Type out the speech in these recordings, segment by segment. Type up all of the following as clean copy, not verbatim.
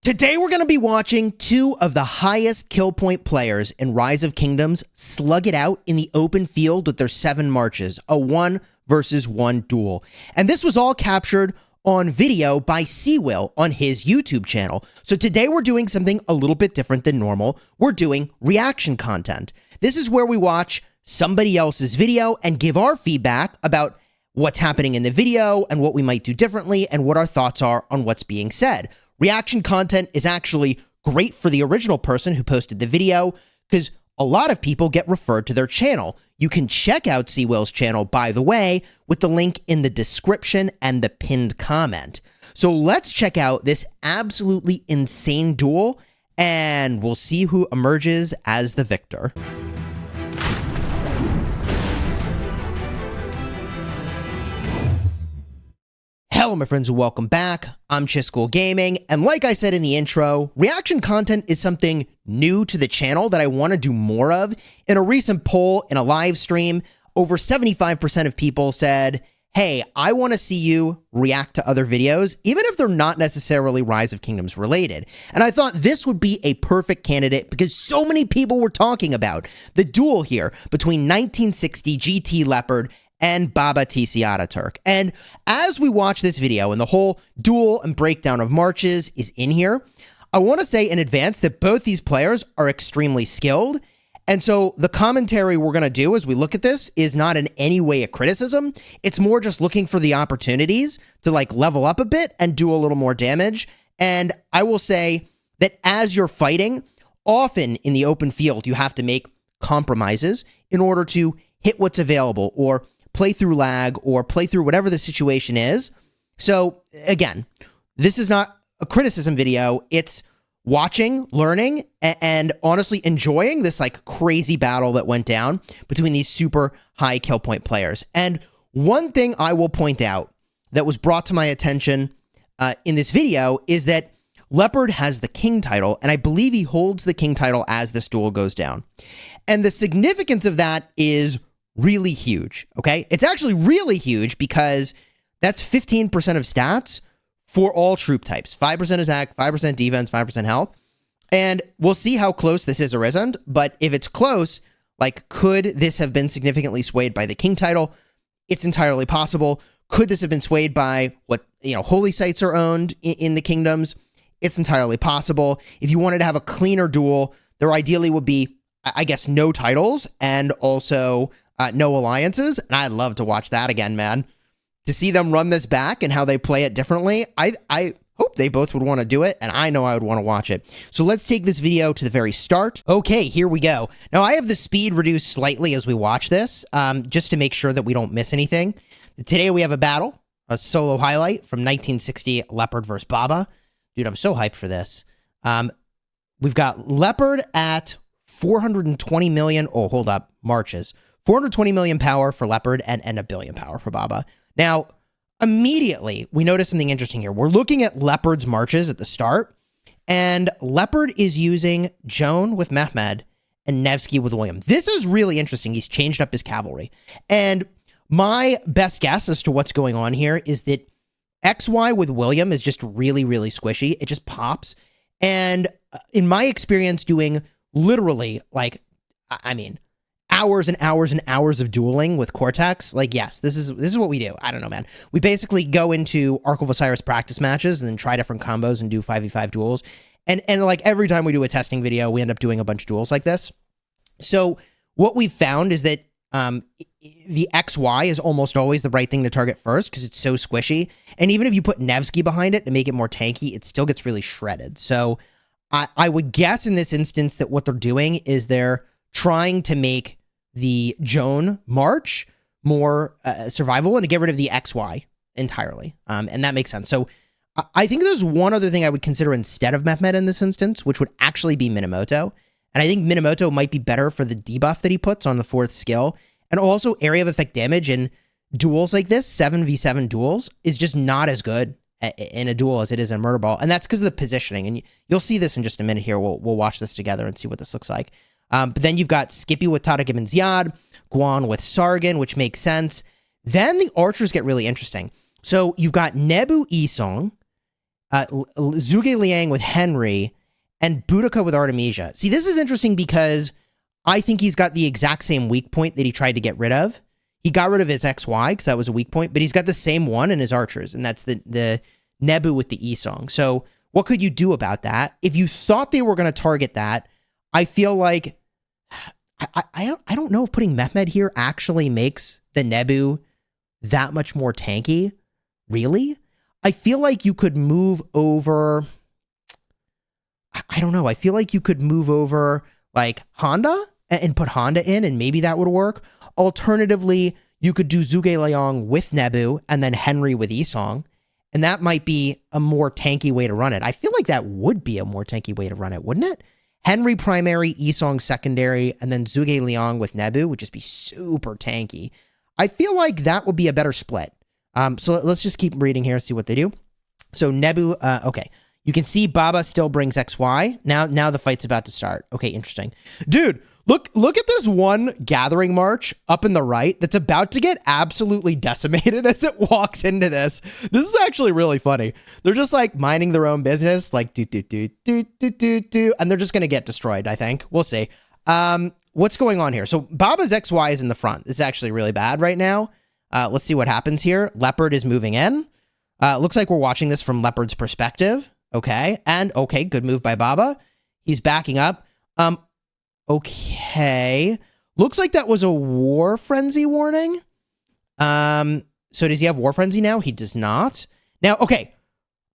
Today we're going to be watching two of the highest kill point players in Rise of Kingdoms slug it out in the open field with their 7 marches, a 1 versus 1 duel. And this was all captured on video by Chisgule on his YouTube channel. So today we're doing something a little bit different than normal. We're doing reaction content. This is where we watch somebody else's video and give our feedback about what's happening in the video and what we might do differently and what our thoughts are on what's being said. Reaction content is actually great for the original person who posted the video because a lot of people get referred to their channel. You can check out Chisgule's channel, by the way, with the link in the description and the pinned comment. So let's check out this absolutely insane duel, and we'll see who emerges as the victor. Hello, my friends, and welcome back. I'm Chisgule Gaming, and like I said in the intro, reaction content is something new to the channel that I want to do more of. In a recent poll in a live stream, over 75% of people said, hey, I want to see you react to other videos, even if they're not necessarily Rise of Kingdoms related. And I thought this would be a perfect candidate because so many people were talking about the duel here between 1960 GT Leopard and Baba TC Ataturk. And as we watch this video and the whole duel and breakdown of marches is in here, I want to say in advance that both these players are extremely skilled. And so the commentary we're going to do as we look at this is not in any way a criticism. It's more just looking for the opportunities to like level up a bit and do a little more damage. And I will say that as you're fighting, often in the open field, you have to make compromises in order to hit what's available or play through lag or play through whatever the situation is. So again, this is not a criticism video. It's watching, learning, and honestly enjoying this like crazy battle that went down between these super high kill point players. And one thing I will point out that was brought to my attention in this video is that Leopard has the king title, and I believe he holds the king title as this duel goes down. And the significance of that is really huge, okay? It's actually really huge because that's 15% of stats for all troop types. 5% attack, 5% defense, 5% health. And we'll see how close this is or isn't, but if it's close, like, could this have been significantly swayed by the king title? It's entirely possible. Could this have been swayed by what, holy sites are owned in the kingdoms? It's entirely possible. If you wanted to have a cleaner duel, there ideally would be, I guess, no titles and also no alliances, and I'd love to watch that again, man. To see them run this back and how they play it differently, I hope they both would want to do it, and I know I would want to watch it. So let's take this video to the very start. Okay, here we go. Now, I have the speed reduced slightly as we watch this, just to make sure that we don't miss anything. Today we have a battle, a solo highlight from 1960 Leopard versus Baba. Dude, I'm so hyped for this. We've got Leopard at 420 million. Oh, hold up. Marches. 420 million power for Leopard and 1 billion power for Baba. Now, immediately, we notice something interesting here. We're looking at Leopard's marches at the start, and Leopard is using Joan with Mehmed and Nevsky with William. This is really interesting. He's changed up his cavalry. And my best guess as to what's going on here is that XY with William is just really, really squishy. It just pops. And in my experience doing literally, like, I mean, hours and hours and hours of dueling with Cortex, like, yes, this is what we do. I don't know, man. We basically go into Ark of Osiris practice matches and then try different combos and do 5v5 duels. And like every time we do a testing video, we end up doing a bunch of duels like this. So what we've found is that the XY is almost always the right thing to target first because it's so squishy. And even if you put Nevsky behind it to make it more tanky, it still gets really shredded. So I would guess in this instance that what they're doing is they're trying to make the Joan march more survivable and to get rid of the XY entirely. And that makes sense. So I think there's one other thing I would consider instead of Mehmed in this instance, which would actually be Minamoto. And I think Minamoto might be better for the debuff that he puts on the 4th skill. And also area of effect damage in duels like this, 7v7 duels, is just not as good in a duel as it is in Murder Ball. And that's because of the positioning. And you'll see this in just a minute here. We'll watch this together and see what this looks like. But then you've got Skippy with Tariq ibn Ziyad, Guan with Sargon, which makes sense. Then the archers get really interesting. So you've got Nebu Isong, Zhuge Liang with Henry, and Boudica with Artemisia. See, this is interesting because I think he's got the exact same weak point that he tried to get rid of. He got rid of his XY because that was a weak point, but he's got the same one in his archers, and that's the Nebu with the E-Song. So what could you do about that? If you thought they were going to target that, I feel like I don't know if putting Mehmed here actually makes the Nebu that much more tanky. Really? I feel like you could move over... I don't know. I feel like you could move over like Honda and put Honda in, and maybe that would work. Alternatively, you could do Zhuge Liang with Nebu and then Henry with E-Song, and that might be a more tanky way to run it. I feel like that would be a more tanky way to run it, wouldn't it? Henry primary, E-Song secondary, and then Zhuge Liang with Nebu would just be super tanky. I feel like that would be a better split. So let's just keep reading here and see what they do. So Nebu, okay. You can see Baba still brings XY. Now the fight's about to start. Okay, interesting. Dude, look at this one gathering march up in the right that's about to get absolutely decimated as it walks into this. This is actually really funny. They're just like minding their own business, like do, and they're just going to get destroyed, I think. We'll see. What's going on here? So Baba's XY is in the front. This is actually really bad right now. Let's see what happens here. Leopard is moving in. Looks like we're watching this from Leopard's perspective. Okay, and okay, good move by Baba. He's backing up. Okay. Looks like that was a War Frenzy warning. So does he have War Frenzy now? He does not. Now, okay,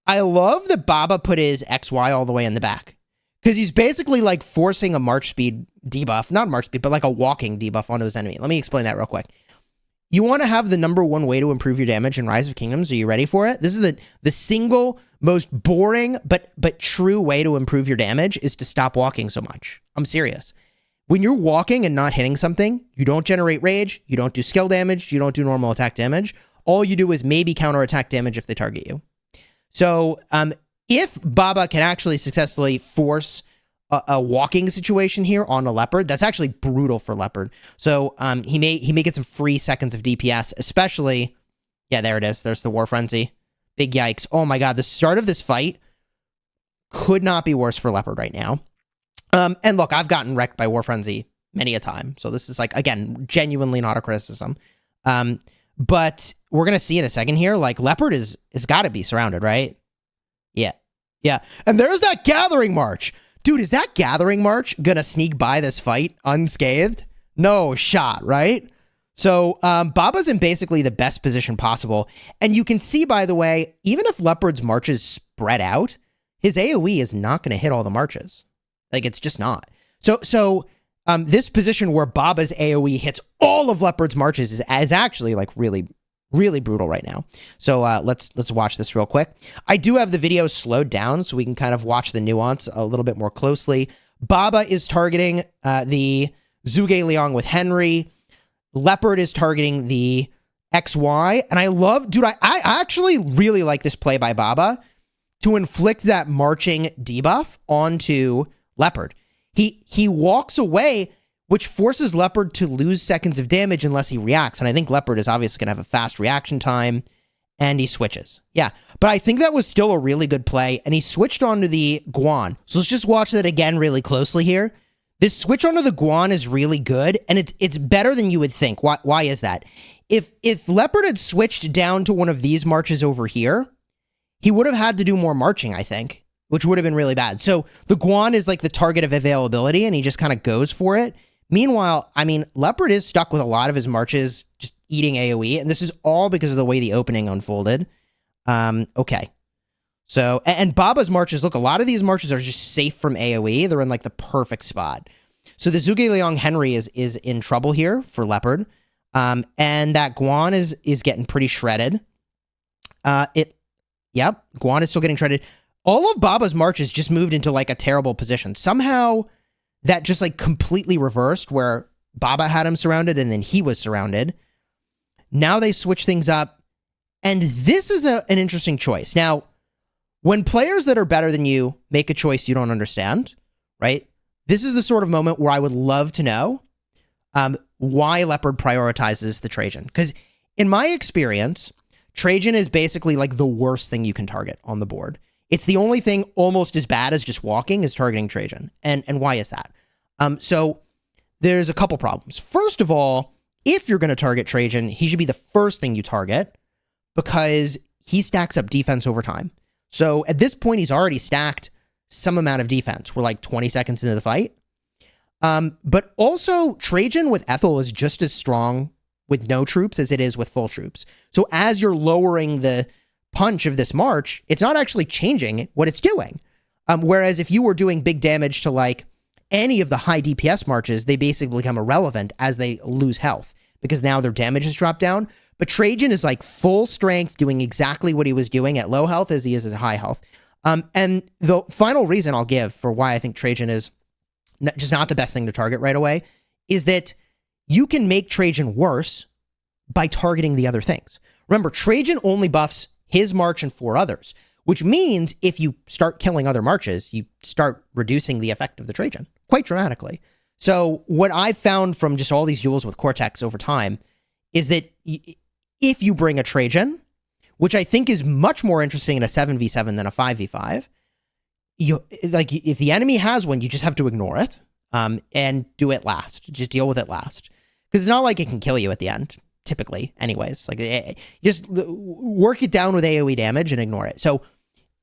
I love that Baba put his XY all the way in the back, because he's basically like forcing a March speed debuff, not March speed, but like a walking debuff onto his enemy. Let me explain that real quick. You want to have the #1 way to improve your damage in Rise of Kingdoms. Are you ready for it? This is the single most boring but true way to improve your damage is to stop walking so much. I'm serious. When you're walking and not hitting something, you don't generate rage, you don't do skill damage, you don't do normal attack damage. All you do is maybe counterattack damage if they target you. So if Baba can actually successfully force a walking situation here on a Leopard, that's actually brutal for Leopard. So he may get some free seconds of DPS, especially, yeah, there it is. There's the War Frenzy. Big yikes. Oh my god, the start of this fight could not be worse for Leopard right now. And look, I've gotten wrecked by War Frenzy many a time. So this is like, again, genuinely not a criticism. But we're going to see in a second here, like Leopard is got to be surrounded, right? Yeah. Yeah. And there's that Gathering March. Dude, is that Gathering March going to sneak by this fight unscathed? No shot, right? So Baba's in basically the best position possible. And you can see, by the way, even if Leopard's marches spread out, his AoE is not going to hit all the marches. Like, it's just not. So this position where Baba's AoE hits all of Leopard's marches is actually like really, really brutal right now. So let's watch this real quick. I do have the video slowed down so we can kind of watch the nuance a little bit more closely. Baba is targeting the Zhuge Liang with Henry. Leopard is targeting the XY. And I love, dude, I actually really like this play by Baba to inflict that marching debuff onto Leopard. He walks away, which forces Leopard to lose seconds of damage unless he reacts. And I think Leopard is obviously going to have a fast reaction time, and he switches. Yeah, but I think that was still a really good play, and he switched onto the Guan. So let's just watch that again really closely here. This switch onto the Guan is really good, and it's better than you would think. Why is that? If Leopard had switched down to one of these marches over here, he would have had to do more marching, I think, which would have been really bad. So the Guan is like the target of availability, and he just kind of goes for it. Meanwhile, I mean, Leopard is stuck with a lot of his marches just eating AoE, and this is all because of the way the opening unfolded. Okay. So, and Baba's marches, look, a lot of these marches are just safe from AoE. They're in like the perfect spot. So the Zhuge Liang Henry is in trouble here for Leopard. And that Guan is getting pretty shredded. Yep, Guan is still getting shredded. All of Baba's marches just moved into like a terrible position. Somehow that just like completely reversed, where Baba had him surrounded and then he was surrounded. Now they switch things up. And this is an interesting choice. Now, when players that are better than you make a choice you don't understand, right? This is the sort of moment where I would love to know why Leopard prioritizes the Trajan. Because in my experience, Trajan is basically like the worst thing you can target on the board. It's the only thing almost as bad as just walking is targeting Trajan. And why is that? So there's a couple problems. First of all, if you're going to target Trajan, he should be the first thing you target because he stacks up defense over time. So at this point, he's already stacked some amount of defense. We're like 20 seconds into the fight. But also, Trajan with Ethel is just as strong with no troops as it is with full troops. So as you're lowering the punch of this march, it's not actually changing what it's doing. Whereas if you were doing big damage to like any of the high DPS marches, they basically become irrelevant as they lose health because now their damage has dropped down. But Trajan is like full strength, doing exactly what he was doing at low health as he is at high health. And the final reason I'll give for why I think Trajan is just not the best thing to target right away is that you can make Trajan worse by targeting the other things. Remember, Trajan only buffs his march and 4 others, which means if you start killing other marches, you start reducing the effect of the Trajan quite dramatically. So what I've found from just all these duels with Cortex over time is that if you bring a Trajan, which I think is much more interesting in a 7v7 than a 5v5, if the enemy has one, you just have to ignore it and do it last. Just deal with it last. Because it's not like it can kill you at the end, typically, anyways. Like, just work it down with AoE damage and ignore it. So,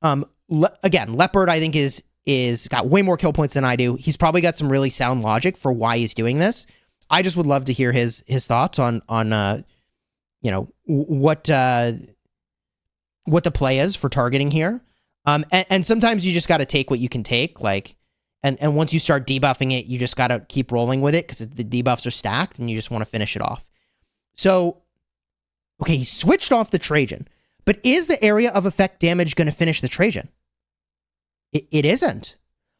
again, Leopard, I think, is got way more kill points than I do. He's probably got some really sound logic for why he's doing this. I just would love to hear his thoughts on what the play is for targeting here. And sometimes you just got to take what you can take, like, and once you start debuffing it, you just got to keep rolling with it because the debuffs are stacked and you just want to finish it off. So, okay, he switched off the Trajan, but is the area of effect damage going to finish the Trajan? It isn't.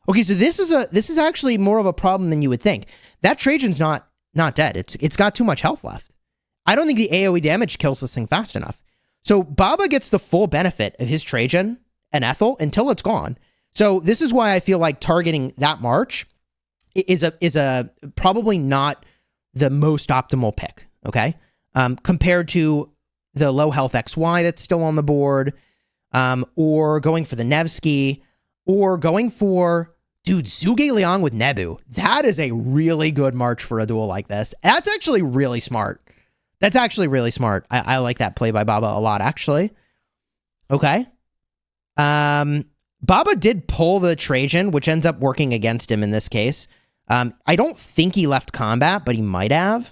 Okay, so this is actually more of a problem than you would think. That Trajan's not dead. It's got too much health left. I don't think the AoE damage kills this thing fast enough. So Baba gets the full benefit of his Trajan and Ethel until it's gone. So this is why I feel like targeting that march is a probably not the most optimal pick, okay? Compared to the low health XY that's still on the board, or going for the Nevsky, or going for, dude, Zhuge Liang with Nebu. That is a really good march for a duel like this. That's actually really smart. That's actually really smart. I like that play by Baba a lot, actually. Okay. Baba did pull the Trajan, which ends up working against him in this case. I don't think he left combat, but he might have.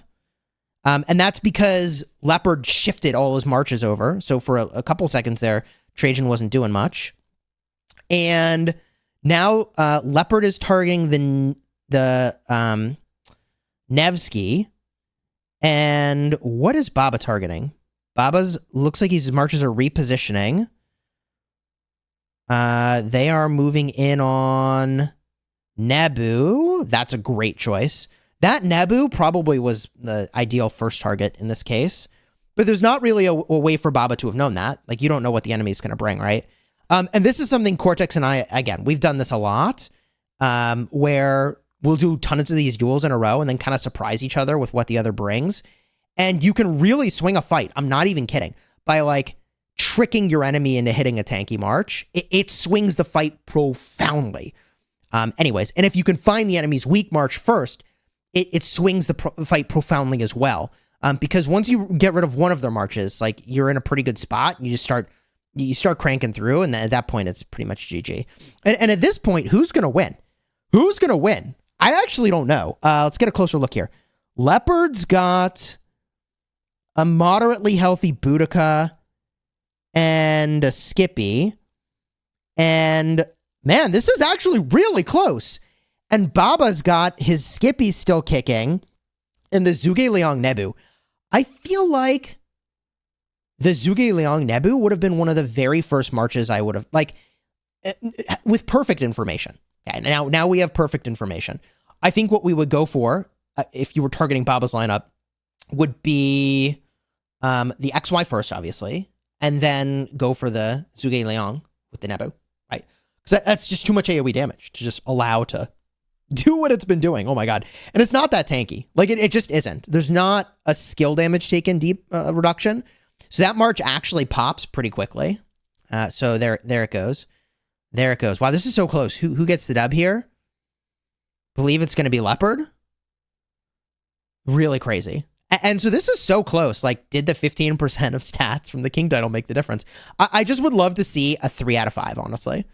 And that's because Leopard shifted all his marches over. So for a couple seconds there, Trajan wasn't doing much. And now Leopard is targeting the Nevsky. And what is Baba targeting? Baba's looks like his marches are repositioning. They are moving in on Nebu. That's a great choice. That Nebu probably was the ideal first target in this case. But there's not really a way for Baba to have known that. Like, you don't know what the enemy is going to bring, right? And this is something Cortex and I, again, we've done this a lot, where we'll do tons of these duels in a row and then kind of surprise each other with what the other brings. And you can really swing a fight. I'm not even kidding. By, like, tricking your enemy into hitting a tanky march, it swings the fight profoundly. Anyways, and if you can find the enemy's weak march first, it swings the fight profoundly as well. Because once you get rid of one of their marches, like, you're in a pretty good spot. And you start cranking through, and at that point, it's pretty much GG. And at this point, who's going to win? Who's going to win? I actually don't know. Let's get a closer look here. Leopard's got a moderately healthy Boudica and a Skippy. And, man, this is actually really close. And Baba's got his Skippy still kicking and the Zhuge Liang Nebu. I feel like the Zhuge Liang Nebu would have been one of the very first marches I would have, like, with perfect information. Okay, now we have perfect information. I think what we would go for, if you were targeting Baba's lineup, would be the XY first, obviously, and then go for the Zhuge Liang with the Nebu, right? Because that's just too much AoE damage to just allow to do what it's been doing. Oh my god. And it's not that tanky. Like, it just isn't. There's not a skill damage taken deep reduction. So that march actually pops pretty quickly. So there it goes. There it goes. Wow, this is so close. Who gets the dub here? Believe it's going to be Leopard. Really crazy. And so this is so close. Like, did the 15% of stats from the King title make the difference? I just would love to see a 3 out of 5, honestly.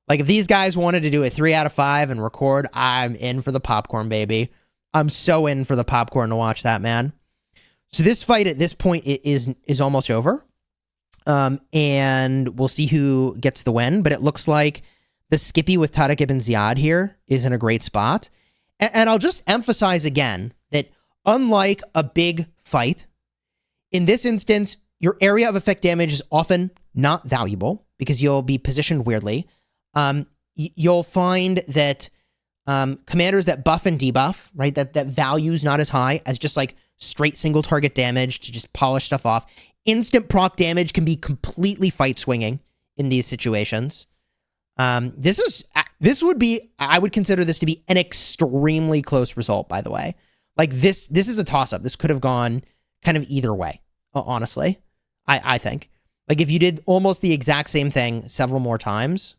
Like, if these guys wanted to do a 3 out of 5 and record, I'm in for the popcorn, baby. I'm so in for the popcorn to watch that, man. So this fight at this point is almost over. And we'll see who gets the win. But it looks like the Skippy with Tariq ibn Ziyad here is in a great spot. And I'll just emphasize again that unlike a big fight, in this instance, your area of effect damage is often not valuable because you'll be positioned weirdly. You'll find that commanders that buff and debuff, right, that value's not as high as just like straight single target damage to just polish stuff off. Instant proc damage can be completely fight swinging in these situations. This would be, I would consider this to be an extremely close result, by the way. Like this is a toss-up. This could have gone kind of either way, honestly, I think. Like if you did almost the exact same thing several more times,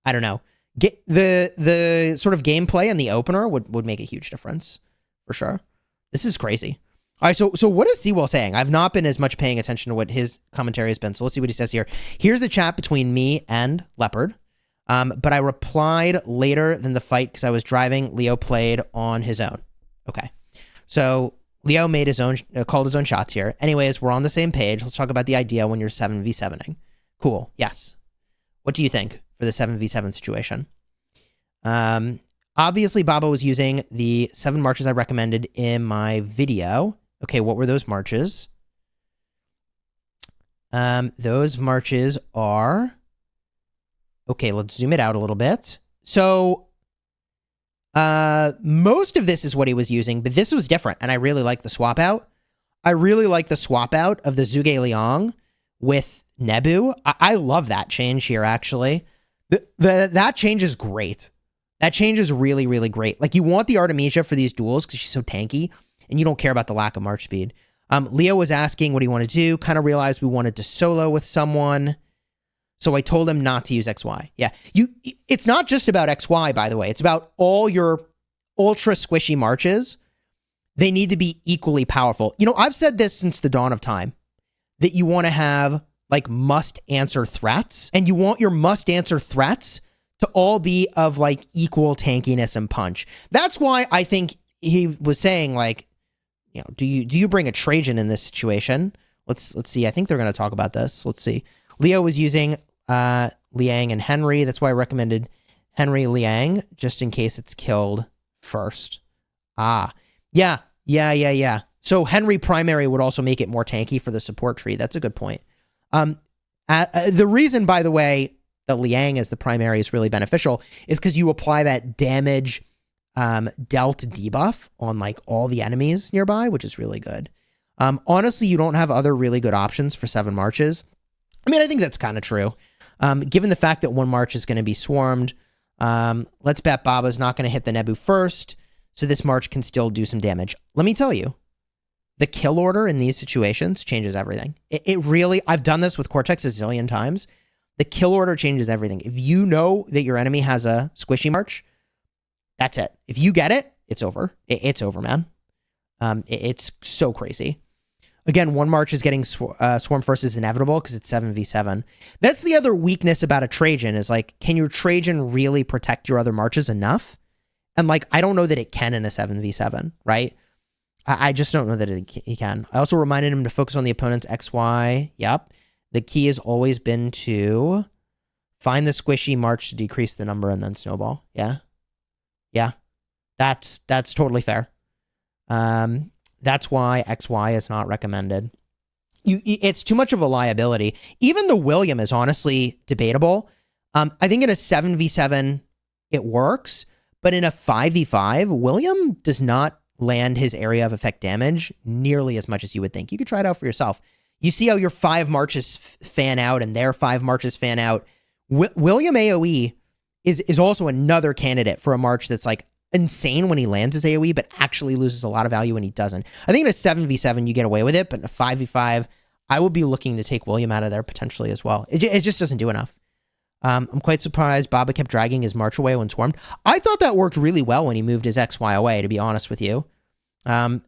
I don't know. Get the sort of gameplay in the opener would make a huge difference, for sure. This is crazy. All right, so what is Sewell saying? I've not been as much paying attention to what his commentary has been, so let's see what he says here. Here's the chat between me and Leopard, but I replied later than the fight because I was driving. Leo played on his own. Okay, so Leo made his own, called his own shots here. Anyways, we're on the same page. Let's talk about the idea when you're 7v7ing. Cool, yes. What do you think for the 7v7 situation? Obviously, Baba was using the 7 marches I recommended in my video. Okay, what were those marches? Those marches are... Okay, let's zoom it out a little bit. So, most of this is what he was using, but this was different, and I really like the swap out. I really like the swap out of the Zhuge Liang with Nebu. I love that change here, actually. That change is great. That change is really, really great. Like, you want the Artemisia for these duels because she's so tanky, and you don't care about the lack of march speed. Leo was asking what he wanted to do, kind of realized we wanted to solo with someone, so I told him not to use XY. Yeah, it's not just about XY, by the way. It's about all your ultra squishy marches. They need to be equally powerful. You know, I've said this since the dawn of time, that you want to have, like, must-answer threats, and you want your must-answer threats to all be of, like, equal tankiness and punch. That's why I think he was saying, like, you know, do you bring a Trajan in this situation? Let's see. I think they're going to talk about this. Let's see. Leo was using Liang and Henry. That's why I recommended Henry Liang, just in case it's killed first. Yeah. So Henry primary would also make it more tanky for the support tree. That's a good point. The reason, by the way, that Liang as the primary is really beneficial is because you apply that damage dealt debuff on like all the enemies nearby, which is really good. Honestly, you don't have other really good options for 7 marches. I mean, I think that's kind of true. Given the fact that 1 march is going to be swarmed, let's bet Baba's not going to hit the Nebu first, so this march can still do some damage. Let me tell you, the kill order in these situations changes everything. It really, I've done this with Cortex a zillion times. The kill order changes everything. If you know that your enemy has a squishy march, that's it. If you get it, it's over. It's over, man. It's so crazy. Again, 1 march is getting swarm first is inevitable because it's 7v7. That's the other weakness about a Trajan is like, can your Trajan really protect your other marches enough? And like, I don't know that it can in a 7v7, right? I just don't know that he can. I also reminded him to focus on the opponent's XY. Yep. The key has always been to find the squishy march to decrease the number and then snowball. Yeah. Yeah. That's totally fair. That's why XY is not recommended. It's too much of a liability. Even the William is honestly debatable. I think in a 7v7, it works. But in a 5v5, William does not land his area of effect damage nearly as much as you would think. You could try it out for yourself. You see how your 5 marches fan out and their 5 marches fan out. William AoE is also another candidate for a march that's like insane when he lands his AoE, but actually loses a lot of value when he doesn't. I think in a 7v7, you get away with it, but in a 5v5, I would be looking to take William out of there potentially as well. It just doesn't do enough. I'm quite surprised Baba kept dragging his march away when swarmed. I thought that worked really well when he moved his XY away, to be honest with you. And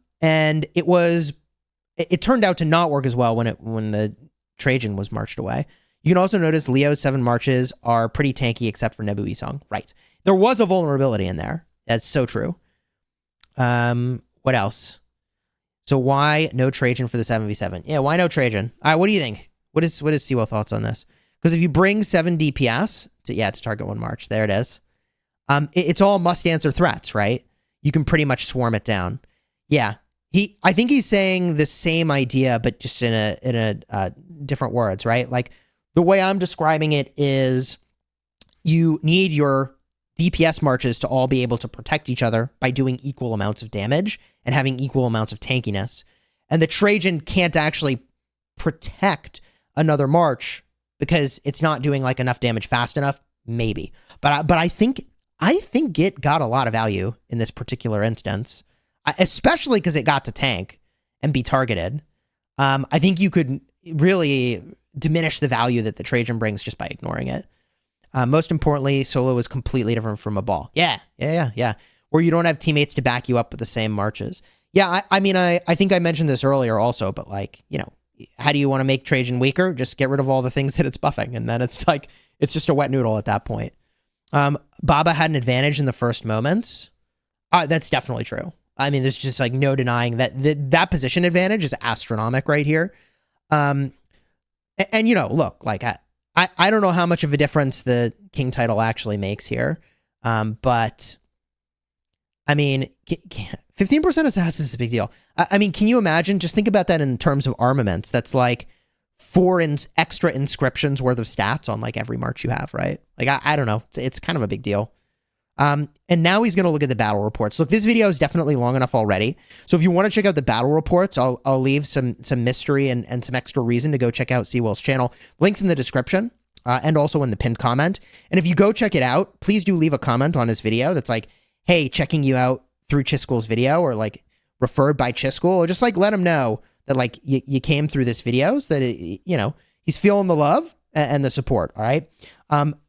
it turned out to not work as well when the Trajan was marched away. You can also notice Leo's 7 marches are pretty tanky except for Nebu Isong. Right. There was a vulnerability in there. That's so true. What else? So why no Trajan for the 7v7? Yeah, why no Trajan? All right, what do you think? What is Seawell thoughts on this? Because if you bring 7 DPS, it's target 1 march. There it is. It's all must answer threats, right? You can pretty much swarm it down. Yeah. I think he's saying the same idea, but just in a different words, right? Like the way I'm describing it is you need your DPS marches to all be able to protect each other by doing equal amounts of damage and having equal amounts of tankiness. And the Trajan can't actually protect another march because it's not doing like enough damage fast enough, maybe. But I think it got a lot of value in this particular instance, especially because it got to tank and be targeted. I think you could really diminish the value that the Trajan brings just by ignoring it. Most importantly, solo is completely different from a ball. Yeah. Where you don't have teammates to back you up with the same marches. Yeah, I mean, I think I mentioned this earlier also, but like, you know, how do you want to make Trajan weaker? Just get rid of all the things that it's buffing, and then it's like, it's just a wet noodle at that point. Baba had an advantage in the first moments. That's definitely true. I mean, there's just like no denying that position advantage is astronomical right here. And you know, look, like I don't know how much of a difference the king title actually makes here. But I mean, 15% assassins is a big deal. I mean, can you imagine? Just think about that in terms of armaments. That's like 4 extra inscriptions worth of stats on like every march you have, right? Like, I don't know. It's kind of a big deal. And now he's going to look at the battle reports. Look, this video is definitely long enough already. So if you want to check out the battle reports, I'll leave some mystery and some extra reason to go check out Seawell's channel. Links in the description and also in the pinned comment. And if you go check it out, please do leave a comment on his video that's like, hey, checking you out through Chisgule's video, or like referred by Chisgule, or just like let him know that like you came through this video, so that you know, he's feeling the love and the support. All right.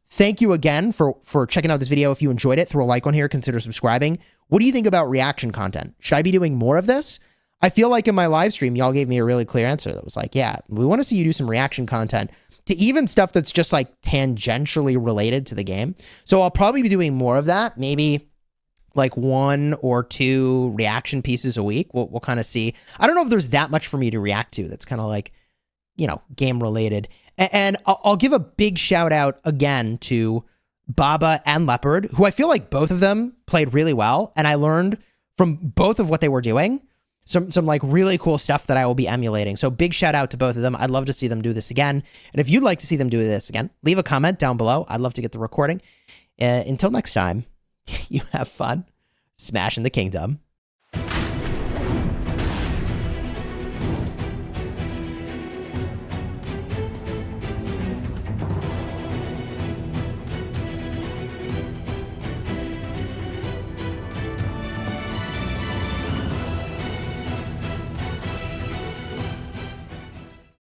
Thank you again for checking out this video. If you enjoyed it, throw a like on here, consider subscribing. What do you think about reaction content? Should I be doing more of this? I feel like in my live stream, y'all gave me a really clear answer that was like, yeah, we want to see you do some reaction content to even stuff that's just like tangentially related to the game. So I'll probably be doing more of that. Maybe like 1 or 2 reaction pieces a week. We'll kind of see. I don't know if there's that much for me to react to that's kind of like, you know, game related. And I'll give a big shout out again to Baba and Leopard, who I feel like both of them played really well. And I learned from both of what they were doing some like really cool stuff that I will be emulating. So big shout out to both of them. I'd love to see them do this again. And if you'd like to see them do this again, leave a comment down below. I'd love to get the recording. Until next time, you have fun smashing the kingdom.